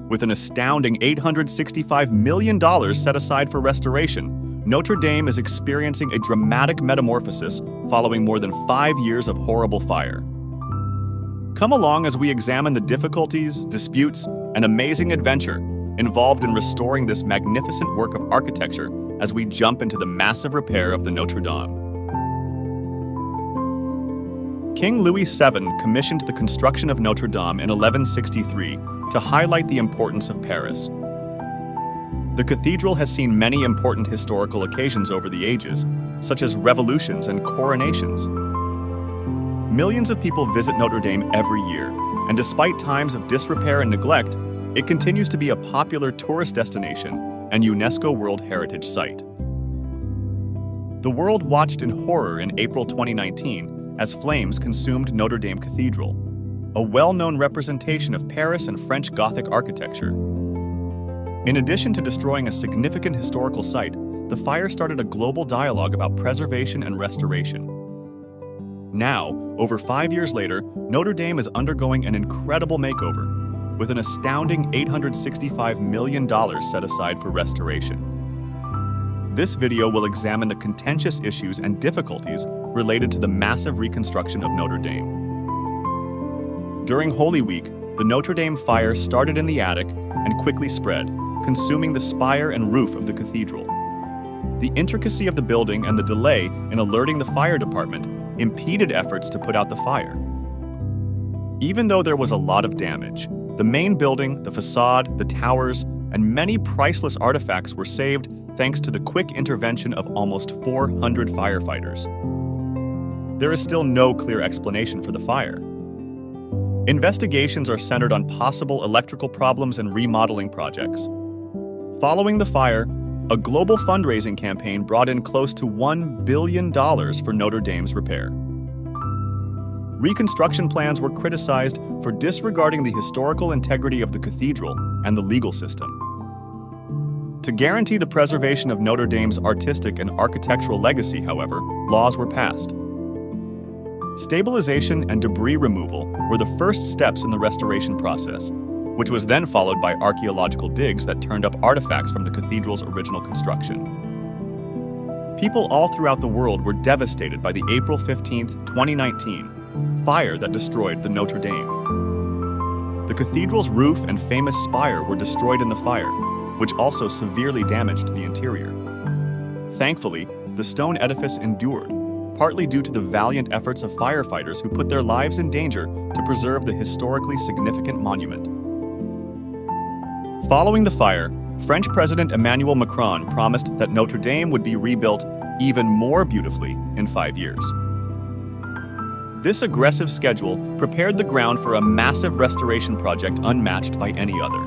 With an astounding $865 million set aside for restoration, Notre Dame is experiencing a dramatic metamorphosis following more than 5 years of horrible fire. Come along as we examine the difficulties, disputes, and amazing adventure involved in restoring this magnificent work of architecture as we jump into the massive repair of the Notre Dame. King Louis VII commissioned the construction of Notre Dame in 1163 to highlight the importance of Paris. The cathedral has seen many important historical occasions over the ages, such as revolutions and coronations. Millions of people visit Notre Dame every year, and despite times of disrepair and neglect, it continues to be a popular tourist destination and UNESCO World Heritage Site. The world watched in horror in April 2019 as flames consumed Notre Dame Cathedral, a well-known representation of Paris and French Gothic architecture. In addition to destroying a significant historical site, the fire started a global dialogue about preservation and restoration. Now, over 5 years later, Notre Dame is undergoing an incredible makeover, with an astounding $865 million set aside for restoration. This video will examine the contentious issues and difficulties related to the massive reconstruction of Notre Dame. During Holy Week, the Notre Dame fire started in the attic and quickly spread, consuming the spire and roof of the cathedral. The intricacy of the building and the delay in alerting the fire department impeded efforts to put out the fire. Even though there was a lot of damage, the main building, the facade, the towers, and many priceless artifacts were saved thanks to the quick intervention of almost 400 firefighters. There is still no clear explanation for the fire. Investigations are centered on possible electrical problems and remodeling projects. Following the fire, a global fundraising campaign brought in close to $1 billion for Notre Dame's repair. Reconstruction plans were criticized for disregarding the historical integrity of the cathedral and the legal system. To guarantee the preservation of Notre Dame's artistic and architectural legacy, however, laws were passed. Stabilization and debris removal were the first steps in the restoration process, which was then followed by archaeological digs that turned up artifacts from the cathedral's original construction. People all throughout the world were devastated by the April 15, 2019, fire that destroyed the Notre Dame. The cathedral's roof and famous spire were destroyed in the fire, which also severely damaged the interior. Thankfully, the stone edifice endured, partly due to the valiant efforts of firefighters who put their lives in danger to preserve the historically significant monument. Following the fire, French President Emmanuel Macron promised that Notre Dame would be rebuilt even more beautifully in 5 years. This aggressive schedule prepared the ground for a massive restoration project unmatched by any other.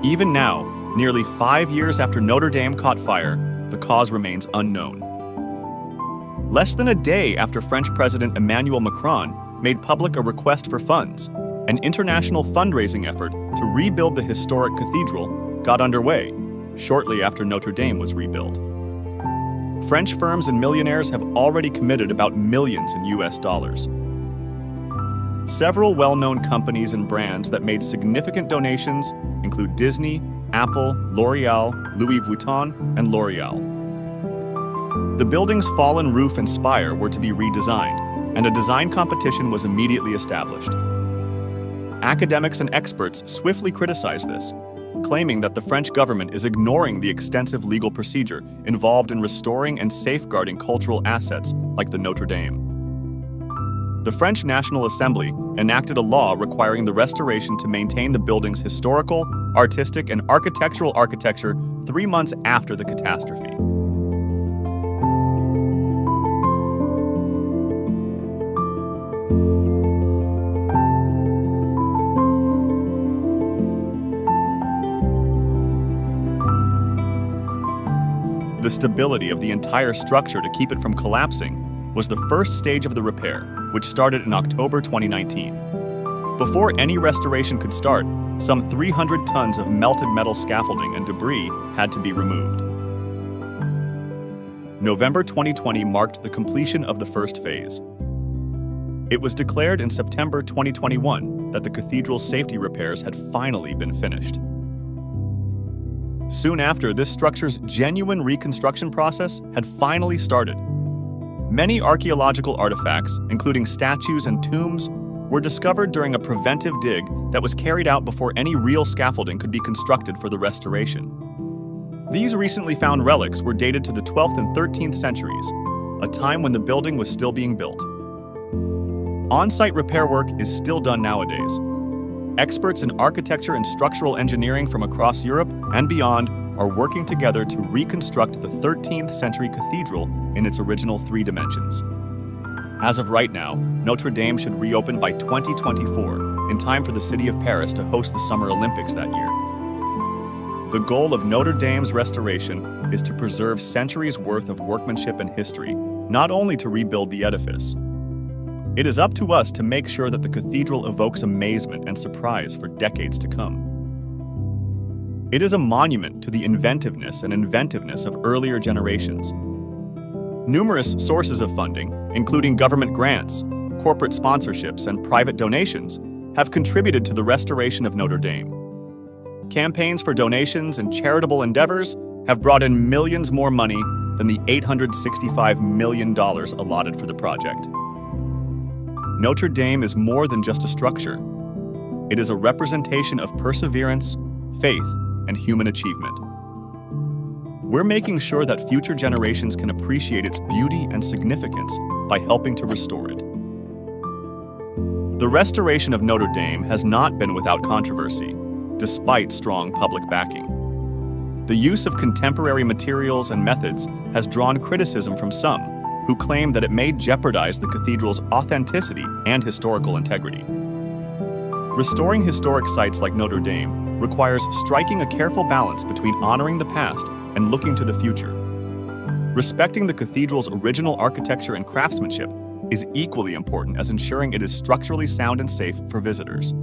Even now, nearly 5 years after Notre Dame caught fire, the cause remains unknown. Less than a day after French President Emmanuel Macron made public a request for funds, an international fundraising effort to rebuild the historic cathedral got underway shortly after Notre Dame was rebuilt. French firms and millionaires have already committed about millions in US dollars. Several well-known companies and brands that made significant donations include Disney, Apple, L'Oreal, Louis Vuitton, and L'Oreal. The building's fallen roof and spire were to be redesigned, and a design competition was immediately established. Academics and experts swiftly criticized this, claiming that the French government is ignoring the extensive legal procedure involved in restoring and safeguarding cultural assets like the Notre Dame. The French National Assembly enacted a law requiring the restoration to maintain the building's historical, artistic, and architectural architecture 3 months after the catastrophe. The stability of the entire structure to keep it from collapsing was the first stage of the repair, which started in October 2019. Before any restoration could start, some 300 tons of melted metal scaffolding and debris had to be removed. November 2020 marked the completion of the first phase. It was declared in September 2021, that the cathedral's safety repairs had finally been finished. Soon after, this structure's genuine reconstruction process had finally started. Many archaeological artifacts, including statues and tombs, were discovered during a preventive dig that was carried out before any real scaffolding could be constructed for the restoration. These recently found relics were dated to the 12th and 13th centuries, a time when the building was still being built. On-site repair work is still done nowadays. Experts in architecture and structural engineering from across Europe and beyond are working together to reconstruct the 13th century cathedral in its original 3 dimensions. As of right now, Notre Dame should reopen by 2024, in time for the city of Paris to host the Summer Olympics that year. The goal of Notre Dame's restoration is to preserve centuries' worth of workmanship and history, not only to rebuild the edifice. It is up to us to make sure that the cathedral evokes amazement and surprise for decades to come. It is a monument to the inventiveness of earlier generations. Numerous sources of funding, including government grants, corporate sponsorships, and private donations, have contributed to the restoration of Notre Dame. Campaigns for donations and charitable endeavors have brought in millions more money than the $865 million allotted for the project. Notre Dame is more than just a structure. It is a representation of perseverance, faith, and human achievement. We're making sure that future generations can appreciate its beauty and significance by helping to restore it. The restoration of Notre Dame has not been without controversy, despite strong public backing. The use of contemporary materials and methods has drawn criticism from some, who claim that it may jeopardize the cathedral's authenticity and historical integrity. Restoring historic sites like Notre Dame requires striking a careful balance between honoring the past and looking to the future. Respecting the cathedral's original architecture and craftsmanship is equally important as ensuring it is structurally sound and safe for visitors.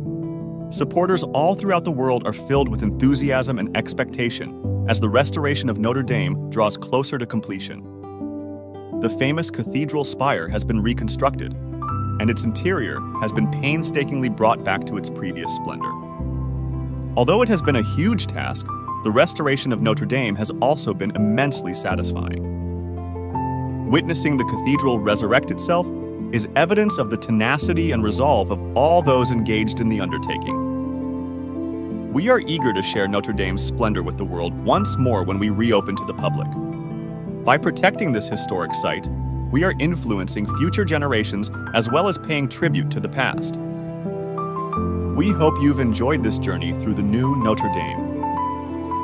Supporters all throughout the world are filled with enthusiasm and expectation as the restoration of Notre Dame draws closer to completion. The famous cathedral spire has been reconstructed, and its interior has been painstakingly brought back to its previous splendor. Although it has been a huge task, the restoration of Notre Dame has also been immensely satisfying. Witnessing the cathedral resurrect itself is evidence of the tenacity and resolve of all those engaged in the undertaking. We are eager to share Notre Dame's splendor with the world once more when we reopen to the public. By protecting this historic site, we are influencing future generations as well as paying tribute to the past. We hope you've enjoyed this journey through the new Notre Dame.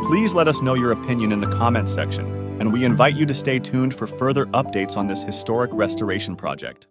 Please let us know your opinion in the comments section, and we invite you to stay tuned for further updates on this historic restoration project.